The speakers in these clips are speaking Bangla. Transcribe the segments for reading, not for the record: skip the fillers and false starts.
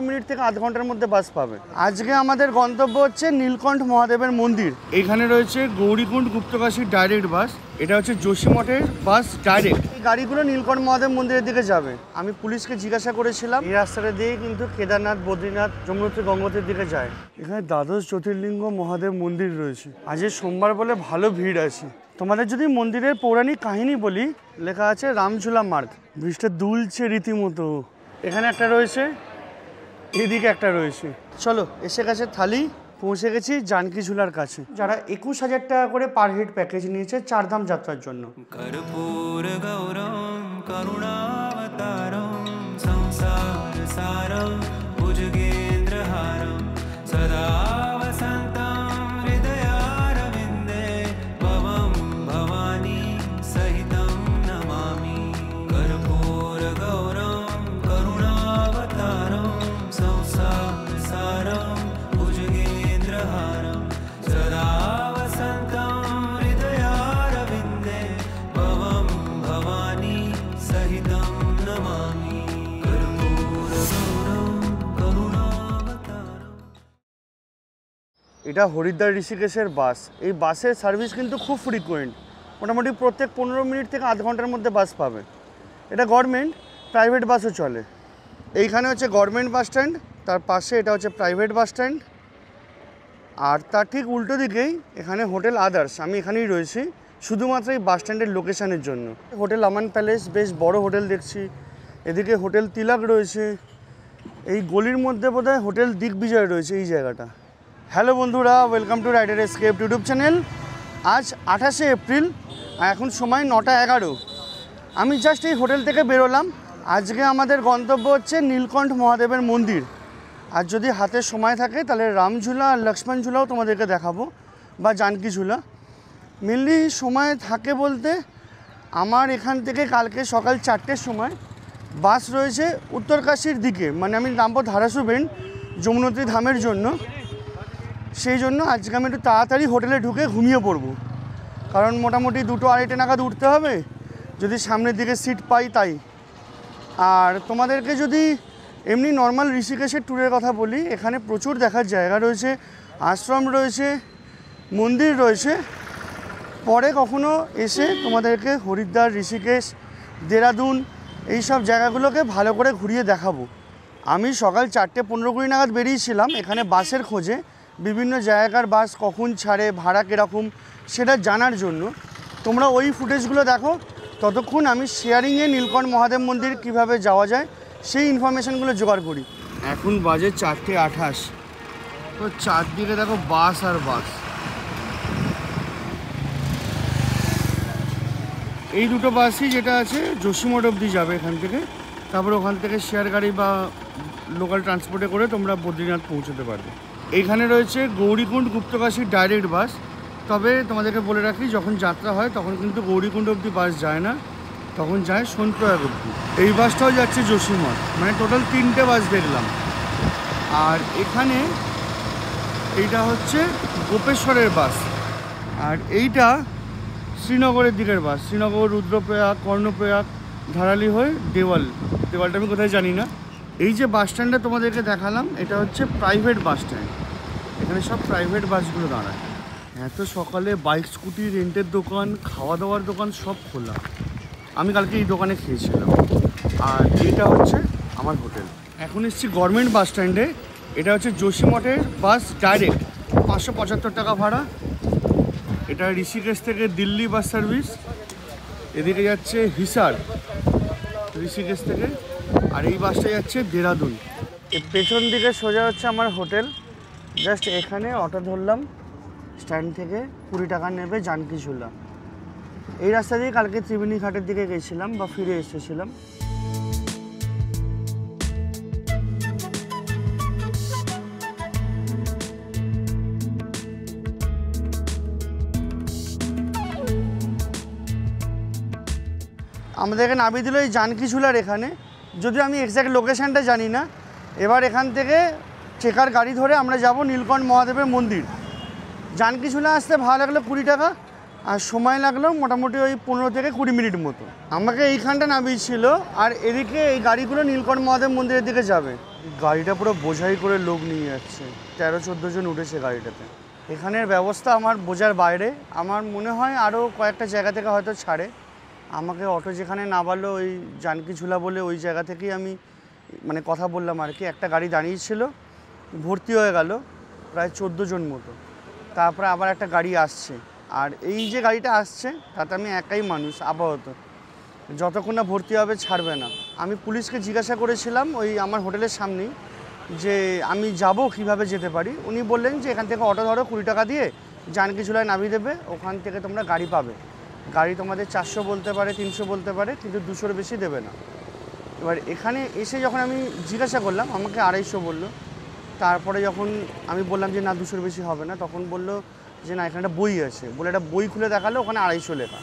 মিনিট থেকে আধ ঘন্টার মধ্যে বাস পাবে। আজকে আমাদের গন্তব্য হচ্ছে নীলকণ্ঠ মহাদেবের মন্দির। এখানে রয়েছে গৌরীকুণ্ড গুপ্তকাশী ডাইরেক্ট বাস, এটা হচ্ছে যোশীমঠের বাস ডাইরেক্ট। এই গাড়িগুলো নীলকণ্ঠ মহাদেব মন্দিরের দিকে যাবে। আমি পুলিশকে জিজ্ঞাসা করেছিলাম, এই রাস্তাটা দিয়ে কিন্তু কেদারনাথ, বদ্রীনাথ, যমুনোত্রী, গঙ্গোত্রীর দিকে যায়। এখানে দ্বাদশ জ্যোতির্লিঙ্গ মহাদেব মন্দির রয়েছে। আজ সোমবার বলে ভালো ভিড় আছে। তোমাদের যদি মন্দিরের পৌরাণিক কাহিনী বলি, লেখা আছে রামঝুলা মার্গ, বৃষ্টিতে দুলছে রীতিমতো। এখানে একটা রয়েছে, এদিকে একটা রয়েছে। চলো, এসে গেছে থালি, পৌঁছে গেছি জানকী ঝুলার কাছে। যারা 21,000 টাকা করে পার হেড প্যাকেজ নিয়েছে চারধাম যাত্রার জন্য। কর্পূর গৌরম করুণাবতারম সংসার সারম ভুজগেন্দ্রহারম সদা বসন্তম হৃদয়ারবিন্দে ভবম ভবানী সহিতম নমামি। কর্পূর গৌরম করুণাবতারম সংসার সারম ভুজগেন্দ্রহারম সদা বসন্তম হৃদয়ারবিন্দে ভবম ভবানী সহিতম নমামি। কর্পূর গৌরম করুণাবতারম। এটা হরিদ্বার ঋষিকেশের বাস। এই বাসের সার্ভিস কিন্তু খুব ফ্রিকুয়েন্ট, মোটামুটি প্রত্যেক 15 মিনিট থেকে আধ ঘন্টার মধ্যে বাস পাবে। এটা গভর্নমেন্ট, প্রাইভেট বাসও চলে। এইখানে হচ্ছে গভর্নমেন্ট বাস স্ট্যান্ড, তার পাশে এটা হচ্ছে প্রাইভেট বাস স্ট্যান্ড, আর তার ঠিক উল্টো দিকেই এখানে হোটেল আদার্স। আমি এখানেই রয়েছি শুধুমাত্র এই বাস স্ট্যান্ডের লোকেশানের জন্য। হোটেল আমান প্যালেস বেশ বড় হোটেল দেখছি, এদিকে হোটেল তিলক রয়েছে, এই গলির মধ্যে বোধহয় হোটেল দিগ্বিজয় রয়েছে এই জায়গাটা। হ্যালো বন্ধুরা, welcome to Rider Escape YouTube channel. আজ 28শে এপ্রিল, এখন সময় 9:11। আমি জাস্ট এই হোটেল থেকে বেরোলাম। আজকে আমাদের গন্তব্য হচ্ছে নীলকণ্ঠ মহাদেবের মন্দির। আর যদি হাতে সময় থাকে তাহলে রামঝুলা আর লক্ষ্মণ ঝুলাও তোমাদেরকে দেখাবো, বা জানকী ঝুলা। মেনলি সময় থাকে বলতে আমার এখান থেকে কালকে সকাল 4টের সময় বাস রয়েছে উত্তরকাশীর দিকে, মানে আমি নামবো ধারাসু বেন্ড যমুনোত্রী ধামের জন্য। সেই জন্য আজকে আমি একটু তাড়াতাড়ি হোটেলে ঢুকে ঘুমিয়ে পড়বো, কারণ মোটামুটি 2-2:30 নাগাদ উঠতে হবে, যদি সামনের দিকে সিট পাই তাই। আর তোমাদেরকে যদি এমনি নর্মাল ঋষিকেশের ট্যুরের কথা বলি, এখানে প্রচুর দেখার জায়গা রয়েছে, আশ্রম রয়েছে, মন্দির রয়েছে। পরে কখনো এসে তোমাদেরকে হরিদ্বার, ঋষিকেশ, দেরাদুন এই সব জায়গাগুলোকে ভালো করে ঘুরিয়ে দেখাবো। আমি সকাল 4:15-20 নাগাদ বেরিয়েছিলাম এখানে বাসের খোঁজে, বিভিন্ন জায়গার বাস কখন ছাড়ে, ভাড়া কীরকম সেটা জানার জন্য। তোমরা ওই ফুটেজগুলো দেখো, ততক্ষণ আমি শেয়ারিংয়ে নীলকণ্ঠ মহাদেব মন্দির কিভাবে যাওয়া যায় সেই ইনফরমেশানগুলো জোগাড় করি। এখন বাজে 4:28, তো চারদিকে দেখো বাস আর বাস। এই দুটো বাসই যেটা আছে যোশীমঠ অবধি যাবে এখান থেকে, তারপর ওখান থেকে শেয়ার গাড়ি বা লোকাল ট্রান্সপোর্টে করে তোমরা বদ্রীনাথ পৌঁছতে পারবে। এইখানে রয়েছে গৌরীকুণ্ড গুপ্তকাশী ডাইরেক্ট বাস। তবে তোমাদেরকে বলে রাখি, যখন যাত্রা হয় তখন কিন্তু গৌরীকুণ্ড অবধি বাস যায় না, তখন যায় সোনপ্রয়াগ অবধি। এই বাসটাও যাচ্ছে যোশীমঠ, মানে টোটাল 3টে বাস দেখলাম। আর এখানে এইটা হচ্ছে গোপেশ্বরের বাস, আর এইটা শ্রীনগরের দিকের বাস। শ্রীনগর, রুদ্রপ্রয়াগ, কর্ণপ্রয়াগ, ধারালি হয়ে দেওয়ালটা আমি কোথায় জানি না। এই যে বাস স্ট্যান্ডটা তোমাদেরকে দেখালাম, এটা হচ্ছে প্রাইভেট বাস স্ট্যান্ড। এখানে সব প্রাইভেট বাসগুলো দাঁড়ায়। এত সকালে বাইক, স্কুটি, রেন্টের দোকান, খাওয়া দাওয়ার দোকান সব খোলা। আমি কালকে এই দোকানে খেয়েছিলাম। আর এটা হচ্ছে আমার হোটেল। এখন এসেছি গভর্নমেন্ট বাস স্ট্যান্ডে। এটা হচ্ছে যোশীমঠের বাস ডাইরেক্ট, 575 টাকা ভাড়া। এটা ঋষিকেশ থেকে দিল্লি বাস সার্ভিস। এদিকে যাচ্ছে হিসার ঋষিকেশ থেকে, আর এই বাসটা যাচ্ছে দেরাদুন। এই পেছন দিকে সোজা হচ্ছে আমার হোটেল। জাস্ট এখানে অটো ধরলাম স্ট্যান্ড থেকে, 20 টাকা নেবে জানকী ঝুলা। এই রাস্তা দিয়ে কালকে ত্রিবেণী ঘাটের দিকে গেছিলাম বা ফিরে এসেছিলাম। আমাদেরকে নামিয়ে দিল এই জানকী ঝুলার এখানে, যদিও আমি এক্স্যাক্ট লোকেশানটা জানি না। এবার এখান থেকে ট্রেকার গাড়ি ধরে আমরা যাব নীলকণ্ঠ মহাদেবের মন্দির। জানকী ঝুলা আসতে ভালো লাগলো 20 টাকা, আর সময় লাগলো মোটামুটি ওই 15 থেকে 20 মিনিট মতো। আমাকে এইখানটা নামিয়েছিল, আর এদিকে এই গাড়িগুলো নীলকণ্ঠ মহাদেব মন্দিরের দিকে যাবে। গাড়িটা পুরো বোঝাই করে লোক নিয়ে যাচ্ছে, 13-14 জন উঠেছে গাড়িটাতে। এখানের ব্যবস্থা আমার বোঝার বাইরে। আমার মনে হয় আরও কয়েকটা জায়গা থেকে হয়তো ছাড়ে। আমাকে অটো যেখানে নামালো ওই জানকীঝুলা বলে ওই জায়গা থেকেই আমি মানে কথা বললাম আর কি। একটা গাড়ি দাঁড়িয়েছিল, ভর্তি হয়ে গেল প্রায় 14 জন মতো। তারপরে আবার একটা গাড়ি আসছে, আর এই যে গাড়িটা আসছে তাতে আমি একাই মানুষ আপাতত, যতক্ষণ না ভর্তি হবে ছাড়বে না। আমি পুলিশকে জিজ্ঞাসা করেছিলাম ওই আমার হোটেলের সামনেই যে আমি যাব কিভাবে যেতে পারি। উনি বললেন যে এখান থেকে অটো ধরো 20 টাকা দিয়ে জানকীঝুলায় নামিয়ে দেবে, ওখান থেকে তোমরা গাড়ি পাবে। গাড়ি তোমাদের 400 বলতে পারে, 300 বলতে পারে, কিন্তু 200-র বেশি দেবে না। এবার এখানে এসে যখন আমি জিজ্ঞাসা করলাম আমাকে 250 বললো। তারপরে যখন আমি বললাম যে না 200-র বেশি হবে না, তখন বললো যে না এখানে একটা বই আছে, বলে একটা বই খুলে দেখালো ওখানে 250 লেখা।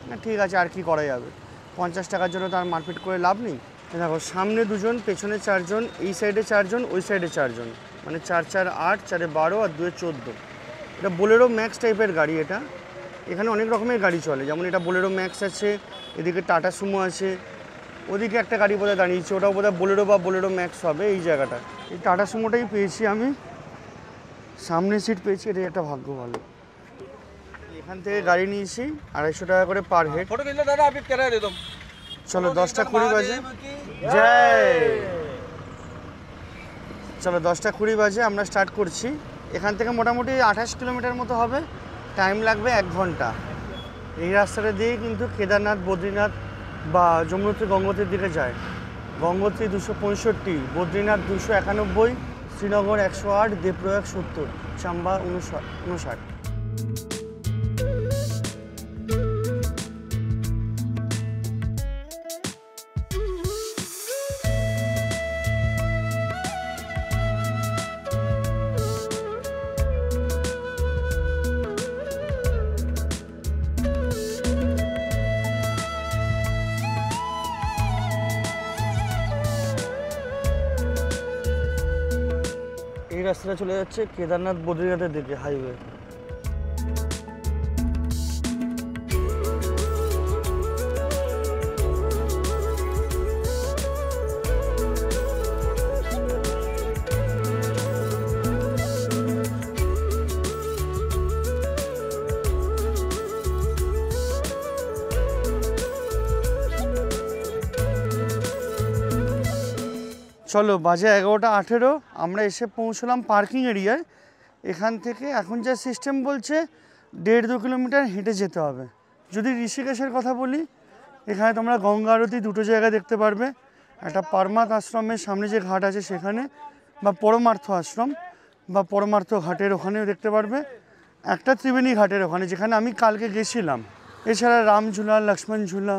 না ঠিক আছে, আর কি করা যাবে, 50 টাকার জন্য তার মারপিট করে লাভ নেই। দেখো সামনে 2 জন, পেছনে 4 জন, এই সাইডে 4 জন, ওই সাইডে 4 জন, মানে 4 4 8, 4 12 আর 2 14। এটা বোলেরো ম্যাক্স টাইপের গাড়ি। এটা এখানে অনেক রকমের গাড়ি চলে, যেমন এটা বোলেরো ম্যাক্স আছে, এদিকে টাটা সুমো আছে, ওদিকে একটা গাড়ি বোধহয় দাঁড়িয়েছে, ওটাও বোধহয় বোলেরো বা বোলেরো ম্যাক্স হবে। এই জায়গাটা এই টাটা সুমোটাই পেয়েছি আমি, সামনে সিট পেয়েছি, এটাই একটা ভাগ্য ভালো। এখান থেকে গাড়ি নিয়েছি 250 টাকা করে পার হেড। চলো 10টা 20 বাজে, জয়। চলো 10টা 20 বাজে আমরা স্টার্ট করছি। এখান থেকে মোটামুটি 28 কিলোমিটার মতো হবে, টাইম লাগবে 1 ঘন্টা। এই রাস্তাটা দিয়েই কিন্তু কেদারনাথ, বদ্রীনাথ বা যমুনোত্রী, গঙ্গোত্রীর দিকে যায়। গঙ্গোত্রী 265, বদ্রীনাথ 291, শ্রীনগর 108, দেবপ্রয়াগ 70, চাম্বা 59। এই রাস্তাটা চলে যাচ্ছে কেদারনাথ, বদ্রীনাথের দিকে হাইওয়ে। চলো বাজে 11টা 18, আমরা এসে পৌঁছলাম পার্কিং এরিয়ায়। এখান থেকে এখন যা সিস্টেম বলছে 1.5-2 কিলোমিটার হেঁটে যেতে হবে। যদি ঋষিকেশের কথা বলি, এখানে তোমরা গঙ্গা আরতি 2টো জায়গায় দেখতে পারবে, একটা পারমার্থ আশ্রমের সামনে যে ঘাট আছে সেখানে, বা পরমার্থ আশ্রম বা পরমার্থ ঘাটের ওখানেও দেখতে পারবে, একটা ত্রিবেণী ঘাটের ওখানে যেখানে আমি কালকে গেছিলাম। এছাড়া রামঝুলা, লক্ষ্মণ ঝুলা,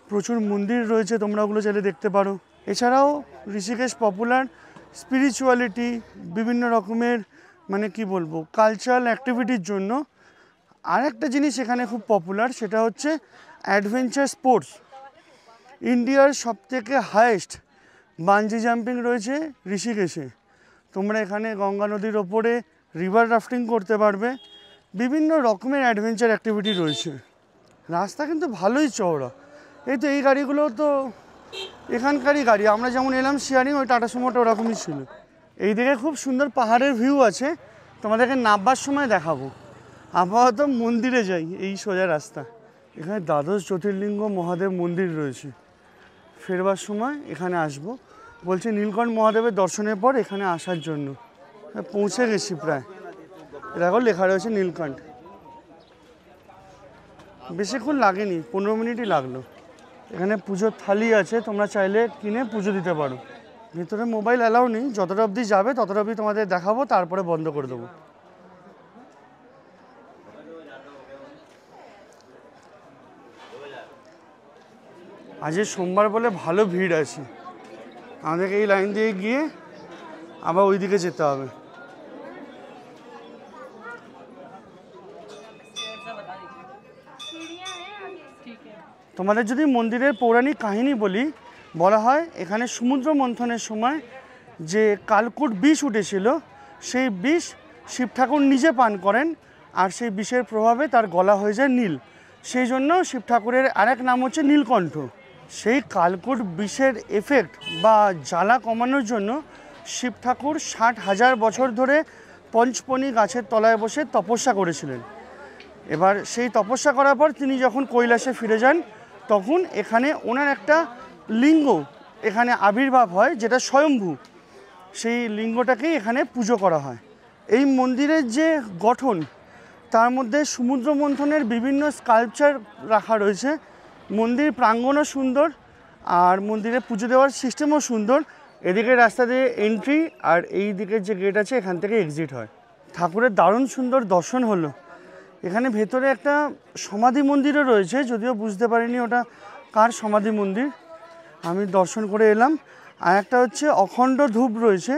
প্রচুর মন্দির রয়েছে, তোমরা ওগুলো চাইলে দেখতে পারো। এছাড়াও ঋষিকেশ পপুলার স্পিরিচুয়ালিটি, বিভিন্ন রকমের মানে কি বলবো কালচারাল অ্যাক্টিভিটির জন্য। আর একটা জিনিস এখানে খুব পপুলার, সেটা হচ্ছে অ্যাডভেঞ্চার স্পোর্টস। ইন্ডিয়ার সবথেকে হায়েস্ট বাঞ্জি জাম্পিং রয়েছে ঋষিকেশে। তোমরা এখানে গঙ্গা নদীর ওপরে রিভার রাফটিং করতে পারবে, বিভিন্ন রকমের অ্যাডভেঞ্চার অ্যাক্টিভিটি রয়েছে। রাস্তা কিন্তু ভালোই চওড়া। এই তো এই গাড়িগুলো তো এখানকারই গাড়ি, আমরা যেমন এলাম শেয়ারিং, ওই টাটা সুমোটা ওরকমই ছিল। এই দিকে খুব সুন্দর পাহাড়ের ভিউ আছে, তোমাদেরকে নামবার সময় দেখাবো। আপাতত মন্দিরে যাই, এই সোজা রাস্তা। এখানে দ্বাদশ জ্যোতির্লিঙ্গ মহাদেব মন্দির রয়েছে, ফেরবার সময় এখানে আসবো। বলছে নীলকণ্ঠ মহাদেবের দর্শনের পর এখানে আসার জন্য। পৌঁছে গেছি প্রায়, দেখো লেখা রয়েছে নীলকণ্ঠ। বেশিক্ষণ লাগেনি, 15 মিনিটই লাগলো। এখানে পুজোর থালি আছে, তোমরা চাইলে কিনে পুজো দিতে পারো। ভিতরে মোবাইল অ্যালাউ নেই, যতটা অবধি যাবে ততটা অবধি তোমাদের দেখাবো, তারপরে বন্ধ করে দেবো। আজ সোমবার বলে ভালো ভিড় আছে, আমাদেরকে এই লাইন দিয়ে গিয়ে আবার ওই দিকে যেতে হবে। তোমাদের যদি মন্দিরের পৌরাণিক কাহিনী বলি, বলা হয় এখানে সমুদ্র মন্থনের সময় যে কালকুট বিষ উঠেছিল, সেই বিষ শিব ঠাকুর নিজে পান করেন, আর সেই বিষের প্রভাবে তার গলা হয়ে যায় নীল। সেই জন্য শিব ঠাকুরের আরেক নাম হচ্ছে নীলকণ্ঠ। সেই কালকূট বিষের এফেক্ট বা জ্বালা কমানোর জন্য শিব ঠাকুর 60,000 বছর ধরে পঞ্চপনি গাছের তলায় বসে তপস্যা করেছিলেন। এবার সেই তপস্যা করার পর তিনি যখন কৈলাসে ফিরে যান, তখন এখানে ওনার একটা লিঙ্গ এখানে আবির্ভাব হয়, যেটা স্বয়ম্ভু। সেই লিঙ্গটাকেই এখানে পুজো করা হয়। এই মন্দিরের যে গঠন, তার মধ্যে সমুদ্র মন্থনের বিভিন্ন স্কাল্পচার রাখা রয়েছে। মন্দির প্রাঙ্গণও সুন্দর, আর মন্দিরে পুজো দেওয়ার সিস্টেমও সুন্দর। এদিকে রাস্তা দিয়ে এন্ট্রি, আর এই দিকের যে গেট আছে এখান থেকে এক্সিট হয়। ঠাকুরের দারুণ সুন্দর দর্শন হলো। এখানে ভেতরে একটা সমাধি মন্দিরও রয়েছে, যদিও বুঝতে পারিনি ওটা কার সমাধি মন্দির। আমি দর্শন করে এলাম। আর একটা হচ্ছে অখণ্ড ধূপ রয়েছে,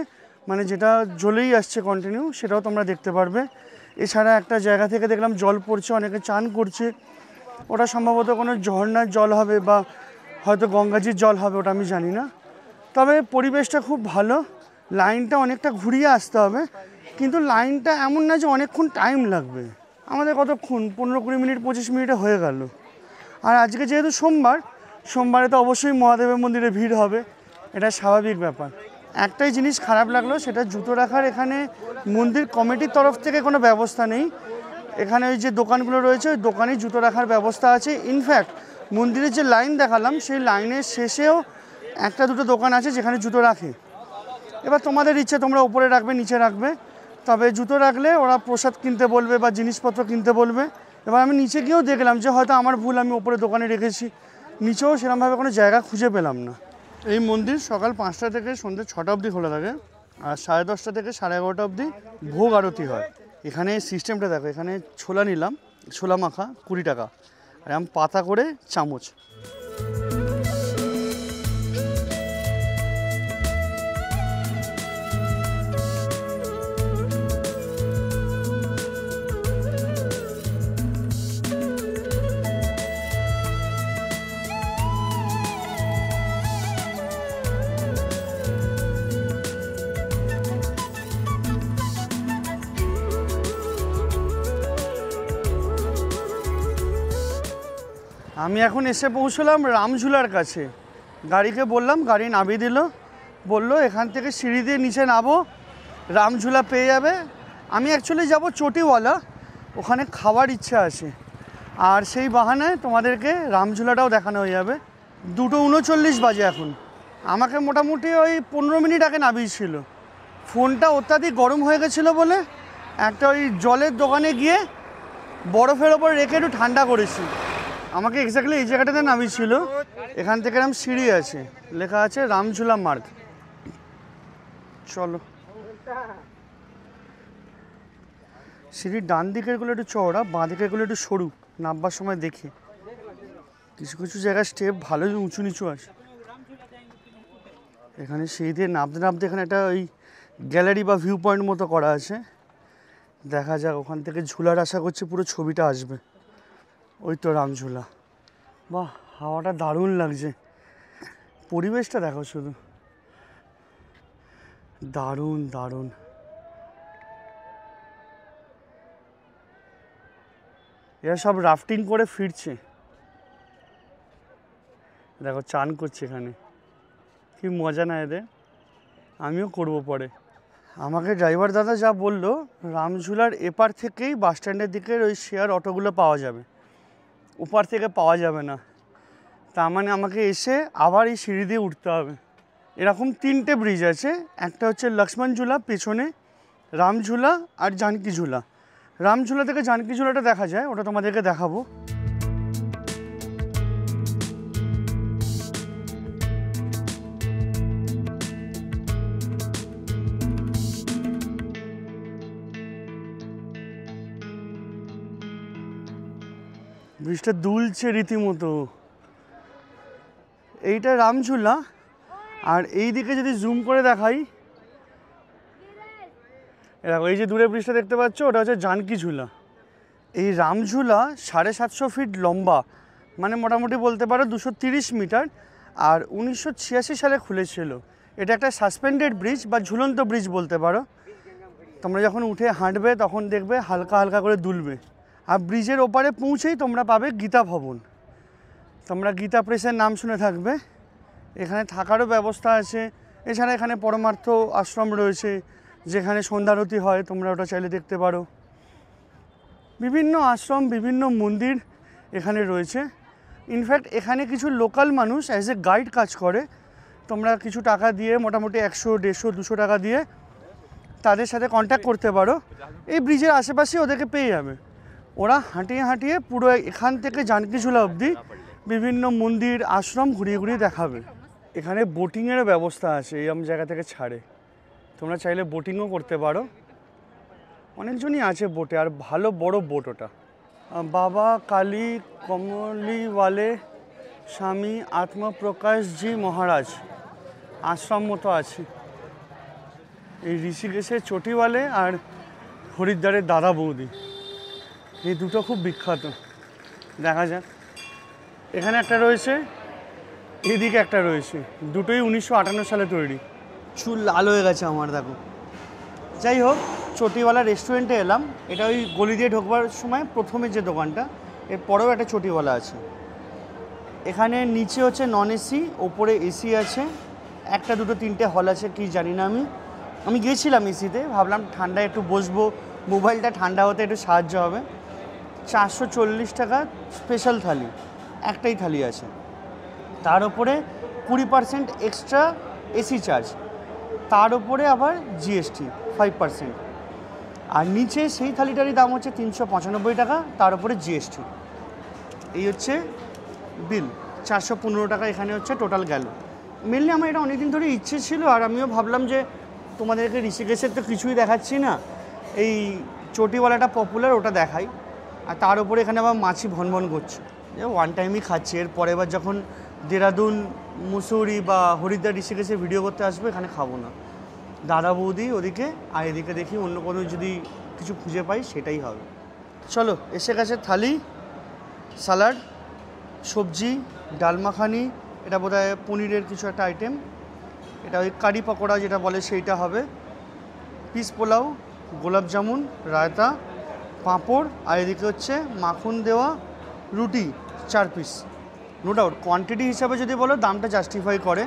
মানে যেটা জ্বলেই আসছে কন্টিনিউ, সেটাও তোমরা দেখতে পারবে। এছাড়া একটা জায়গা থেকে দেখলাম জল পড়ছে, অনেকে চান করছে। ওটা সম্ভবত কোনো ঝর্ণার জল হবে বা হয়তো গঙ্গাজির জল হবে, ওটা আমি জানি না। তবে পরিবেশটা খুব ভালো। লাইনটা অনেকটা ঘুরিয়ে আসতে হবে, কিন্তু লাইনটা এমন না যে অনেকক্ষণ টাইম লাগবে। আমাদের কতক্ষণ 15-20 মিনিট 25 মিনিটে হয়ে গেল। আর আজকে যেহেতু সোমবারে তো অবশ্যই মহাদেবের মন্দিরে ভিড় হবে, এটা স্বাভাবিক ব্যাপার। একটাই জিনিস খারাপ লাগলো, সেটা জুতো রাখার এখানে মন্দির কমিটির তরফ থেকে কোনো ব্যবস্থা নেই। এখানে ওই যে দোকানগুলো রয়েছে, ওই দোকানেই জুতো রাখার ব্যবস্থা আছে। ইনফ্যাক্ট মন্দিরের যে লাইন দেখালাম, সেই লাইনের শেষেও একটা দুটো দোকান আছে যেখানে জুতো রাখে। এবার তোমাদের ইচ্ছে, তোমরা উপরে রাখবে নিচে রাখবে। তবে জুতো রাখলে ওরা প্রসাদ কিনতে বলবে বা জিনিসপত্র কিনতে বলবে। এবার আমি নিচে গিয়েও দেখলাম যে হয়তো আমার ভুল, আমি উপরে দোকানে রেখেছি, নিচেও সেরকমভাবে কোনো জায়গা খুঁজে পেলাম না। এই মন্দির সকাল 5টা থেকে সন্ধ্যে 6টা অবধি খোলা থাকে, আর 10:30 থেকে 11:30 অবধি ভোগ আরতি হয়। এখানে সিস্টেমটা দেখো, এখানে ছোলা নিলাম, ছোলা মাখা 20 টাকা, আর আমি পাতা করে চামচ। আমি এখন এসে পৌঁছলাম রামঝুলার কাছে। গাড়িকে বললাম, গাড়ি নামিয়ে দিল, বললো এখান থেকে সিঁড়ি দিয়ে নিচে নামো, রামঝুলা পেয়ে যাবে। আমি অ্যাকচুয়ালি যাব চটিওয়ালা, ওখানে খাওয়ার ইচ্ছা আছে, আর সেই বাহানায় তোমাদেরকে রামঝুলাটাও দেখানো হয়ে যাবে। 2:39 বাজে এখন। আমাকে মোটামুটি ওই 15 মিনিট আগে নামিয়েছিল। ফোনটা অত্যাধিক গরম হয়ে গেছিলো বলে একটা ওই জলের দোকানে গিয়ে বরফের ওপর রেখে একটু ঠান্ডা করেছি। আমাকে এক্স্যাক্টলি এই জায়গাটাতে নামিয়েছিল। এখান থেকে এরকম সিঁড়ি আছে, লেখা আছে রামঝুলা মার্গ। চলো, সিঁড়ির ডান দিকেরগুলো একটু চওড়া, বাঁ দিকেরগুলো একটু সরু। নামবার সময় দেখি কিছু কিছু জায়গায় স্টেপ ভালোই উঁচু নিচু আছে। এখানে সিঁড়ি দিয়ে নামতে নামতে এখানে একটা ওই গ্যালারি বা ভিউ পয়েন্ট মতো করা আছে। দেখা যাক, ওখান থেকে ঝুলার আশা করছি পুরো ছবিটা আসবে। ওই তো রামঝুলা। বাহ, হাওয়াটা দারুণ লাগছে, পরিবেশটা দেখো শুধু, দারুণ দারুণ। এরা সব রাফটিং করে ফিরছে, দেখো চান করছে এখানে, কি মজা না এদের। আমিও করবো পরে। আমাকে ড্রাইভার দাদা যা বললো, রামঝুলার এপার থেকেই বাস স্ট্যান্ডের দিকের ওই শেয়ার অটোগুলো পাওয়া যাবে, ওপার থেকে পাওয়া যাবে না। তার মানে আমাকে এসে আবার এই সিঁড়ি দিয়ে উঠতে হবে। এরকম 3টে ব্রিজ আছে, একটা হচ্ছে লক্ষ্মণ ঝুলা পেছনে, রামঝুলা আর জানকী ঝুলা। রামঝুলা থেকে জানকী ঝুলাটা দেখা যায়, ওটা তোমাদেরকে দেখাবো। ব্রিজটা দুলছে রীতিমতো। এইটা রামঝুলা, আর এই দিকে যদি জুম করে দেখাই, দেখো এই যে দূরে ব্রিজটা দেখতে পাচ্ছ, ওটা হচ্ছে জানকী ঝুলা। এই রামঝুলা 750 ফিট লম্বা, মানে মোটামুটি বলতে পারো 230 মিটার, আর 1986 সালে খুলেছিল। এটা একটা সাসপেন্ডেড ব্রিজ বা ঝুলন্ত ব্রিজ বলতে পারো। তোমরা যখন উঠে হাঁটবে তখন দেখবে হালকা হালকা করে দুলবে। আর ব্রিজের ওপারে পৌঁছেই তোমরা পাবে গীতা ভবন। তোমরা গীতা প্রেসের নাম শুনে থাকবে, এখানে থাকারও ব্যবস্থা আছে। এছাড়া এখানে পরমার্থ আশ্রম রয়েছে, যেখানে সন্ধ্যারতি হয়, তোমরা ওটা চাইলে দেখতে পারো। বিভিন্ন আশ্রম, বিভিন্ন মন্দির এখানে রয়েছে। ইনফ্যাক্ট এখানে কিছু লোকাল মানুষ অ্যাজ এ গাইড কাজ করে। তোমরা কিছু টাকা দিয়ে, মোটামুটি 100, 150, 200 টাকা দিয়ে তাদের সাথে কন্ট্যাক্ট করতে পারো। এই ব্রিজের আশেপাশে ওদেরকে পেয়ে যাবে। ওরা হাঁটিয়ে হাঁটিয়ে পুরো এখান থেকে জানকীঝুলা অবধি বিভিন্ন মন্দির, আশ্রম ঘুরিয়ে ঘুরিয়ে দেখাবে। এখানে বোটিংয়েরও ব্যবস্থা আছে, এইরকম জায়গা থেকে ছাড়ে, তোমরা চাইলে বোটিংও করতে পারো। অনেকজনই আছে বোটে, আর ভালো বড় বোট ওটা। বাবা কালী কমলিওয়ালে স্বামী আত্মপ্রকাশজি মহারাজ আশ্রম মতো আছে। এই ঋষিকেশের চটিওয়ালে আর হরিদ্বারের দাদা বৌদি, এই দুটো খুব বিখ্যাত। দেখা যাক, এখানে একটা রয়েছে, এদিকে একটা রয়েছে, দুটোই 1958 সালে তৈরি। চুল লাল হয়ে গেছে আমার, দেখো। যাই হোক, চটিওয়ালা রেস্টুরেন্টে এলাম। এটা ওই গলি দিয়ে ঢোকবার সময় প্রথমে যে দোকানটা, এর পরেও একটা চটিওয়ালা আছে। এখানে নিচে হচ্ছে নন এসি, ওপরে এসি আছে, একটা দুটো তিনটে হল আছে, কি জানি না। আমি গিয়েছিলাম এসিতে, ভাবলাম ঠান্ডায় একটু বসবো, মোবাইলটা ঠান্ডা হতে একটু সাহায্য হবে। 440 টাকা স্পেশাল থালি, একটাই থালি আছে। তার উপরে 20% এক্সট্রা এসি চার্জ, তার উপরে আবার জিএসটি 5%। আর নিচে সেই থালিটারই দাম হচ্ছে 395 টাকা, তার উপরে জিএসটি। এই হচ্ছে বিল, 415 টাকা এখানে হচ্ছে টোটাল গেল। মেনলি আমার এটা অনেকদিন ধরে ইচ্ছে ছিল, আর আমিও ভাবলাম যে তোমাদেরকে ঋষিকেশের তো কিছুই দেখাচ্ছি না, এই চটিওয়ালাটা পপুলার, ওটা দেখাই। আর তার উপরে এখানে আবার মাছি ভনভন করছে, ওয়ান টাইমই খাচ্ছি। এর পরের বার যখন দেরাদুন, মুসৌরি বা হরিদ্বার, ঋষিকেশে ভিডিও করতে আসবে, এখানে খাবো না। দাদা বৌদি ওদিকে, আর এদিকে দেখি অন্য কোনো যদি কিছু খুঁজে পাই সেটাই হবে। চলো, এসে গেছে থালি, স্যালাড, সবজি, ডাল মাখানি, এটা বোধহয় পনিরের কিছু একটা আইটেম, এটা ওই কারি পকোড়া যেটা বলে সেইটা হবে, পিস পোলাও, গোলাপ জামুন, রায়তা, পাঁপড়, আর এদিকে হচ্ছে মাখন দেওয়া রুটি 4 পিস। নো ডাউট কোয়ান্টিটি হিসাবে যদি বলো দামটা জাস্টিফাই করে,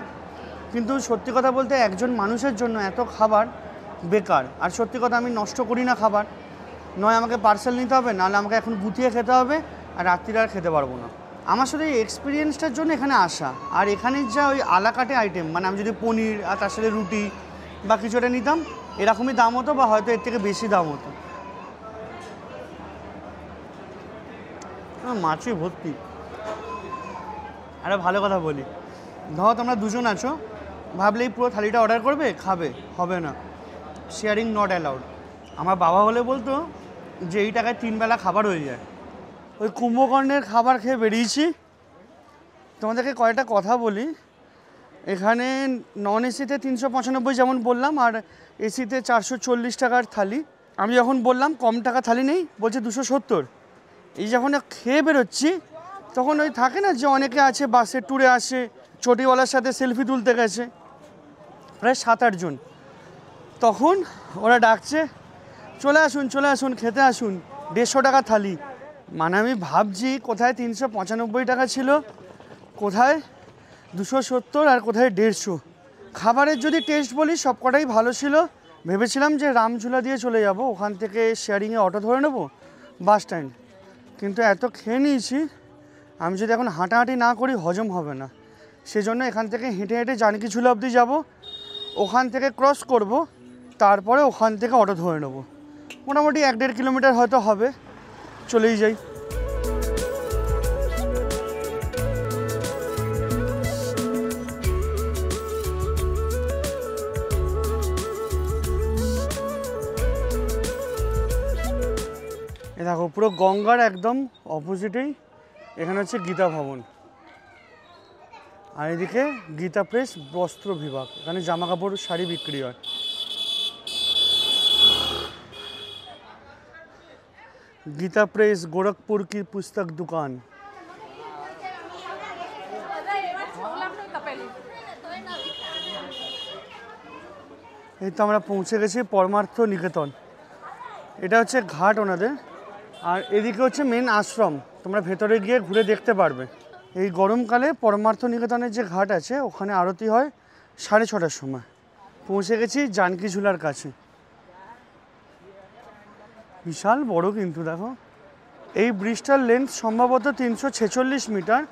কিন্তু সত্যি কথা বলতে একজন মানুষের জন্য এত খাবার বেকার। আর সত্যি কথা, আমি নষ্ট করি না খাবার, নয় আমাকে পার্সেল নিতে হবে, নাহলে আমাকে এখন গুছিয়ে খেতে হবে, আর রাত্রিরে আর খেতে পারবো না। আমার শুধু এই এক্সপিরিয়েন্সটার জন্য এখানে আসা। আর এখানে যা ওই আলাকাটে আইটেম, মানে আমি যদি পনির আর তার সাথে রুটি বা কিছুটা নিতাম, এরকমই দাম হতো, বা হয়তো এর থেকে বেশি দাম হতো। মাছই ভর্তি। আরে ভালো কথা বলি, ধরো তোমরা দুজন আছো, ভাবলেই পুরো থালিটা অর্ডার করবে, খাবে, হবে না। Sharing not allowed. আমার বাবা হলে বলতো যে এই টাকায় 3 বেলা খাবার হয়ে যায়। ওই কুম্ভকর্ণের খাবার খেয়ে বেরিয়েছি। তোমাদেরকে কয়েকটা কথা বলি। এখানে নন এসিতে 395 যেমন বললাম, আর এসিতে 440 টাকার থালি। আমি যখন বললাম কম টাকা থালি নেই, বলছে 270। এই যখন খেয়ে বেরোচ্ছি, তখন ওই থাকে না যে অনেকে আছে বাসে ট্যুরে আসে, চটিওয়ালার সাথে সেলফি তুলতে গেছে, প্রায় 7-8 জন। তখন ওরা ডাকছে, চলে আসুন চলে আসুন, খেতে আসুন, 150 টাকা থালি। মানে আমি ভাবছি কোথায় 395 টাকা ছিল, কোথায় 270, আর কোথায় 150। খাবারের যদি টেস্ট বলি, সব কটাই ভালো ছিল। ভেবেছিলাম যে রামঝুলা দিয়ে চলে যাব, ওখান থেকে শেয়ারিংয়ে অটো ধরে নেব বাস স্ট্যান্ড, কিন্তু এত খেয়ে নিয়েছি, আমি যদি এখন হাঁটাহাঁটি না করি হজম হবে না। সেজন্য এখান থেকে হেঁটে হেঁটে জানকীঝুলা অবধি যাব, ওখান থেকে ক্রস করব, তারপরে ওখান থেকে অটো ধরে নেব। মোটামুটি 1-1.5 কিলোমিটার হয়তো হবে, চলেই যাই। এ দেখো, পুরো গঙ্গার একদম অপোজিটেই এখানে হচ্ছে গীতা ভবন, আর এদিকে গীতা প্রেস বস্ত্র বিভাগ, এখানে জামা কাপড়, শাড়ি বিক্রি হয়। गीता प्रेस गोरखपुर की पुस्तक दुकान। এই তো আমরা পৌঁছে গেছি পরমার্থ নিকেতন। এটা হচ্ছে ঘাট ওনাদের, আর এদিকে হচ্ছে মেন আশ্রম, তোমরা ভেতরে গিয়ে ঘুরে দেখতে পারবে। এই গরমকালে পরমার্থ নিকেতনের যে ঘাট আছে ওখানে আরতি হয় 6:30টার সময়। পৌঁছে গেছি জানকী ঝুলার কাছে। বিশাল বড় কিন্তু দেখো। এই ব্রিজটার লেন্থ সম্ভবত 346 মিটার,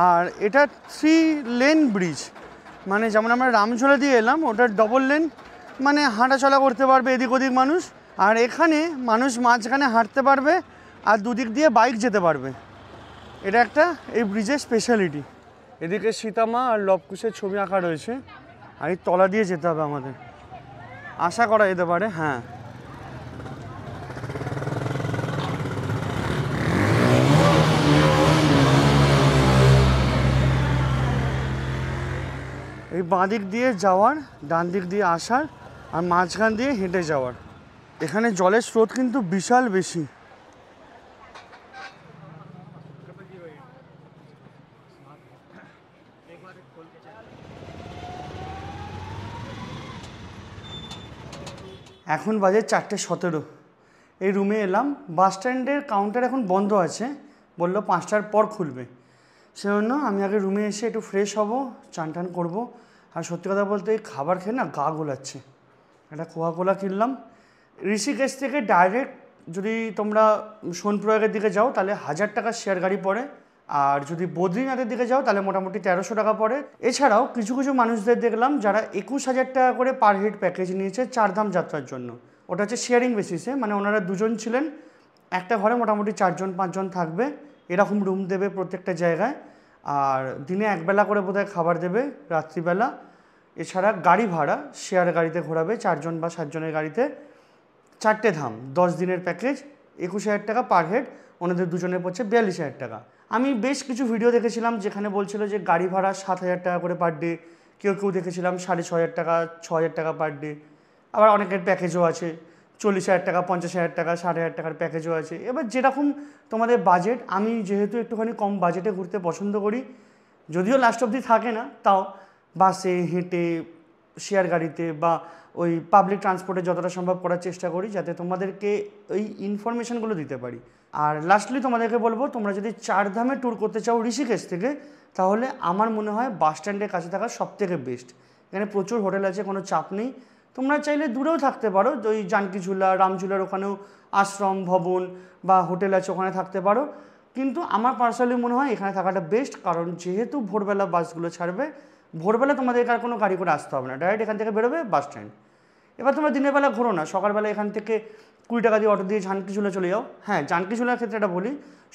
আর এটা 3 লেন ব্রিজ। মানে যেমন আমরা রামঝোলা দিয়ে এলাম, ওটার ডবল লেন, মানে হাঁটাচলা করতে পারবে এদিক ওদিক মানুষ। আর এখানে মানুষ মাঝখানে হাঁটতে পারবে আর দুদিক দিয়ে বাইক যেতে পারবে। এটা একটা এই ব্রিজের স্পেশালিটি। এদিকে সীতামা আর লবকুশের ছবি আঁকা রয়েছে, আর এই তলা দিয়ে যেতে হবে আমাদের, আশা করা যেতে পারে। হ্যাঁ, এই বাঁ দিক দিয়ে যাওয়ার, ডান দিক দিয়ে আসার, আর মাঝখান দিয়ে হেঁটে যাওয়ার। এখানে জলের স্রোত কিন্তু বিশাল বেশি। এখন বাজে 4:17। এই রুমে এলাম। বাস স্ট্যান্ডের কাউন্টার এখন বন্ধ আছে, বললো 5টার পর খুলবে। সেজন্য আমি আগে রুমে এসে একটু ফ্রেশ হব, চান টান করবো। আর সত্যি কথা বলতে এই খাবার খেয়ে না গা গোলাচ্ছে। একটা কোকা-কোলা কিনলাম। ঋষিকেশ থেকে ডাইরেক্ট যদি তোমরা সোনপ্রয়াগের দিকে যাও তাহলে 1000 টাকার শেয়ার গাড়ি পড়ে, আর যদি বদ্রীনাথের দিকে যাও তাহলে মোটামুটি 1300 টাকা পড়ে। এছাড়াও কিছু কিছু মানুষদের দেখলাম যারা 21,000 টাকা করে পার হেড প্যাকেজ নিয়েছে চারধাম যাত্রার জন্য। ওটা হচ্ছে শেয়ারিং বেসিসে, মানে ওনারা দুজন ছিলেন, একটা ঘরে মোটামুটি 4-5 জন থাকবে, এরকম রুম দেবে প্রত্যেকটা জায়গায়। আর দিনে একবেলা করে বোধহয় খাবার দেবে, রাত্রিবেলা। এছাড়া গাড়ি ভাড়া শেয়ার গাড়িতে ঘোরাবে, 4জন বা 7 জনের গাড়িতে। 4টে ধাম, 10 দিনের প্যাকেজ, 21,000 টাকা পার হেড। ওনাদের দুজনের পড়ছে 42,000 টাকা। আমি বেশ কিছু ভিডিও দেখেছিলাম যেখানে বলছিল যে গাড়ি ভাড়া 7,000 টাকা করে পার ডে, কেউ দেখেছিলাম 6,500 টাকা, 6,000 টাকা পার ডে। আবার অনেকের প্যাকেজও আছে 40,000 টাকা, 50,000 টাকা, 60,000 টাকার প্যাকেজও আছে। এবার যেরকম তোমাদের বাজেট। আমি যেহেতু একটুখানি কম বাজেটে ঘুরতে পছন্দ করি, যদিও লাস্ট অবধি থাকে না, তাও বাসে, হেঁটে, শেয়ার গাড়িতে বা ওই পাবলিক ট্রান্সপোর্টে যতটা সম্ভব করার চেষ্টা করি, যাতে তোমাদেরকে ওই ইনফরমেশানগুলো দিতে পারি। আর লাস্টলি তোমাদেরকে বলবো, তোমরা যদি চারধামে ট্যুর করতে চাও ঋষিকেশ থেকে, তাহলে আমার মনে হয় বাস স্ট্যান্ডের কাছে থাকা সবথেকে বেস্ট। এখানে প্রচুর হোটেল আছে, কোনো চাপ নেই। তোমরা চাইলে দূরেও থাকতে পারো, ওই জানকী ঝুলা, রামঝুলার ওখানেও আশ্রম ভবন বা হোটেল আছে, ওখানে থাকতে পারো। কিন্তু আমার পার্সোনালি মনে হয় এখানে থাকাটা বেস্ট, কারণ যেহেতু ভোরবেলা বাসগুলো ছাড়বে, ভোরবেলা তোমাদেরকে আর কোনো গাড়ি করে আসতে হবে না, ডাইরেক্ট এখান থেকে বেরোবে বাস স্ট্যান্ড। এবার তোমরা দিনের বেলা ঘোরো না, সকালবেলা এখান থেকে 20 টাকা দিয়ে অটো দিয়ে জানকী ঝুলা চলে যাও। হ্যাঁ, জানকী ঝুলার ক্ষেত্রে এটা বলি,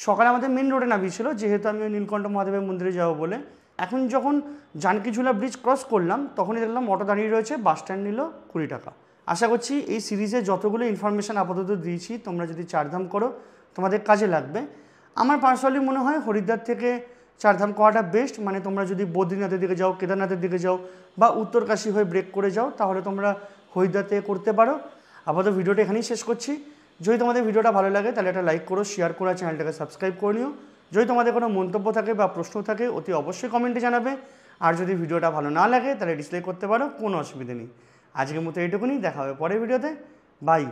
সকালে আমাদের মেন রোডে নামিয়েছিল, যেহেতু আমি ওই নীলকণ্ঠ মহাদেবের মন্দিরে যাবো বলে। এখন যখন জানকী ঝুলা ব্রিজ ক্রস করলাম, তখনই দেখলাম অটো দাঁড়িয়ে রয়েছে, বাস স্ট্যান্ড নিল 20 টাকা। আশা করছি এই সিরিজে যতগুলো ইনফরমেশান আপাতত দিয়েছি, তোমরা যদি চারধাম করো তোমাদের কাজে লাগবে। আমার পার্সোনালি মনে হয় হরিদ্বার থেকে চারধাম করাটা বেস্ট। মানে তোমরা যদি বদ্রীনাথের দিকে যাও, কেদারনাথের দিকে যাও, বা উত্তরকাশী হয়ে ব্রেক করে যাও, তাহলে তোমরা হরিদ্বার থেকে করতে পারো। আপাতত ভিডিওটা এখানেই শেষ করছি। যদি তোমাদের ভিডিওটা ভালো লাগে তাহলে একটা লাইক করো, শেয়ার করো, চ্যানেলটাকে সাবস্ক্রাইব করে নিও। যদি তোমাদের কোনো মন্তব্য থাকে বা প্রশ্ন থাকে, অতি অবশ্যই কমেন্টে জানাবে। আর যদি ভিডিওটা ভালো না লাগে তাহলে ডিসলাইক করতে পারো, কোনো অসুবিধা নেই। আজকের মতো এইটুকুনি, দেখা হবে পরের ভিডিওতে। বাই।